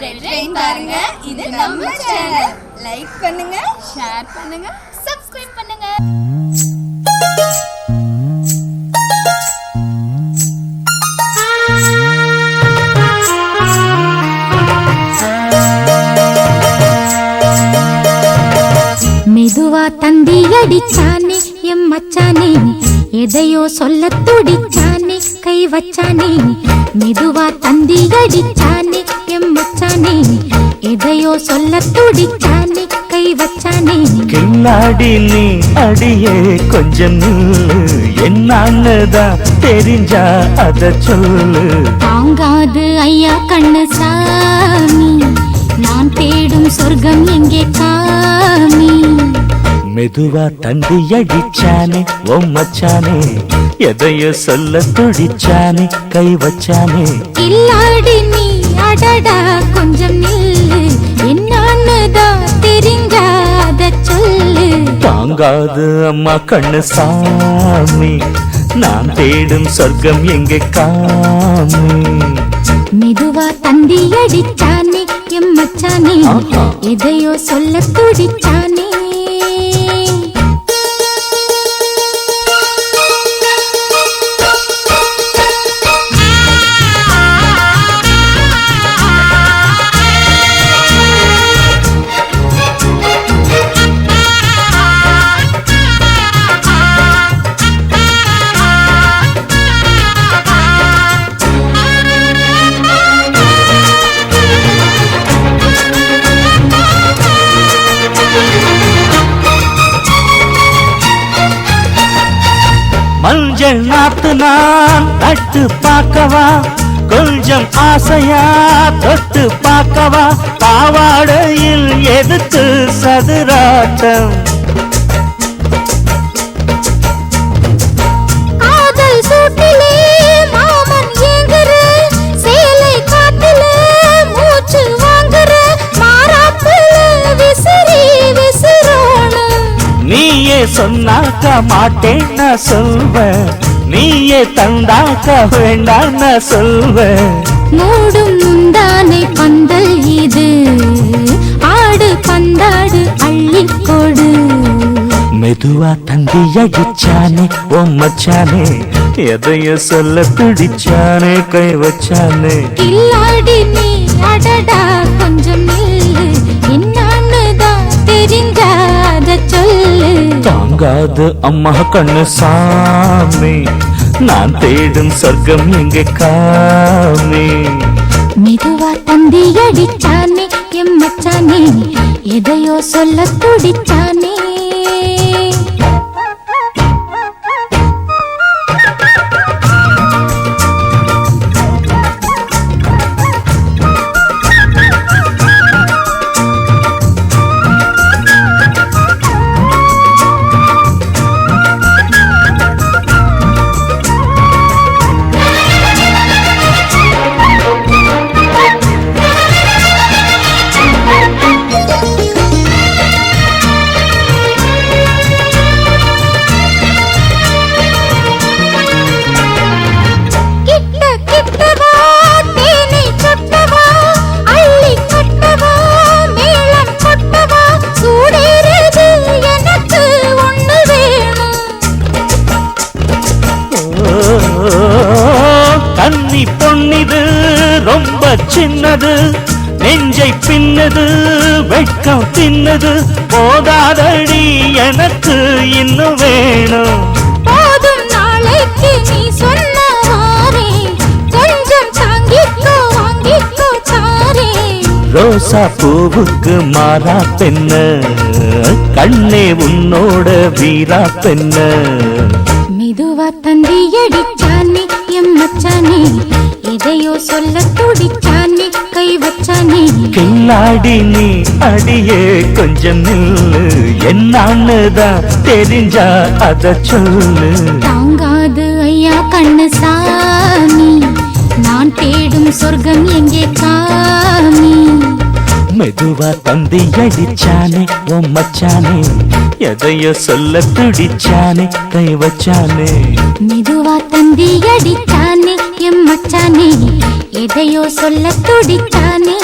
பாருங்க, இது நம்ம சேனல். லைக் பண்ணுங்க, ஷேர் பண்ணுங்க, சப்ஸ்கிரைப் பண்ணுங்க. மெதுவா தந்தி அடிச்சானே எம் மச்சானே, எதையோ சொல்ல துடிச்சானே கை வச்சானே. மெதுவா தந்தி அடிச்சானே எம் மச்சானே, எதையோ சொல்ல துடிச்சானே கை வச்சானே. கில்லாடி நீ அடியே கொஞ்சம் என்னதான் தெரிஞ்சா அத சொல்லு. தாங்காது ஐயா கண்ணு சாமி, நான் தேடும் சொர்க்கம் எங்கே காமி. மெதுவா தந்தி அடிச்சானே ஓ மச்சானே, எதையோ சொல்ல துடிச்சானே கை வச்சானே. கில்லாடி நீ அடடா கொஞ்சம் நில்லு, என்னன்னுதான் தெரிஞ்சாத சொல்லு. தாங்காது அம்மா கண்ணு சாமி, நான் தேடும் சொர்க்கம் எங்கே காமி. மெதுவா தந்தி அடிச்சானே எம் மச்சானே, எதையோ சொல்ல துடிச்சானே. மஞ்சள் நாத்து நான் நட்டு பார்க்கவா, கொஞ்சம் ஆசையா தொட்டு பார்க்கவா. பாவாடையில் எதுக்கு சதுராட்டம், காதல் சூட்டிலே மாமன் ஏங்குற, சேலை காட்டில மூச்சு வாங்குற, மாறாப்புல விசிறி விசிறோணும். நீயே சொன்னாக்க மாட்டேன் நான் சொல்வேன், நீயே தந்தாக்க வேண்டாம் நான் சொல்வேன். மூடும் முந்தானை பந்தல் இது, ஆடு பந்தாடு அள்ளிக்கொடு. மெதுவா தந்தி அடிச்சானே ஓ மச்சானே, எதையோ சொல்ல பிடிச்சானே கை வச்சானே. கில்லாடி நீ அடடா கொஞ்சம் நில்லு, என்னன்னுதான் தெரிஞ்சாத சொல்லு. தாங்காது அம்மா கண்ணு சாமி, நான் தேடும் சொர்க்கம் எங்கே காமி. மெதுவா தந்தி அடிச்சானே எம் மச்சானே, எதையோ சொல்ல துடிச்சானே. கன்னி பொன்னிது ரொம்ப சின்னது, நெஞ்சை பின்னது வெட்கம் தின்னது. போதாதடி எனக்கு இன்னும் வேணும். போதும் நாளைக்கு நீ சொன்னவாரே, கொஞ்சம் தாங்கிக்கோ வாங்கிக்கோ தாரே. ரோசா பூவுக்கு மாறா பெண்ண, கண்ணே உன்னோட வீரா பெண்ண. மெதுவா தந்தி அடிச்சானே எம் மச்சானே, எதையோ சொல்ல துடிச்சானே கை வச்சானே. கில்லாடி நீ அடியே கொஞ்சம் நில்லு, என்னன்னுதான் தெரிஞ்சா அத சொல்லு. தாங்காது ஐயா கண்ணு சாமி, நான் தேடும் சொர்க்கம் எங்கே காமி. மெதுவா தந்தி அடிச்சானே ஓ மச்சானே, எதையோ சொல்ல துடிச்சானே கை வச்சானே. மெதுவா தந்தி அடிச்சானே எம் மச்சானே, எதையோ சொல்ல துடிச்சானே.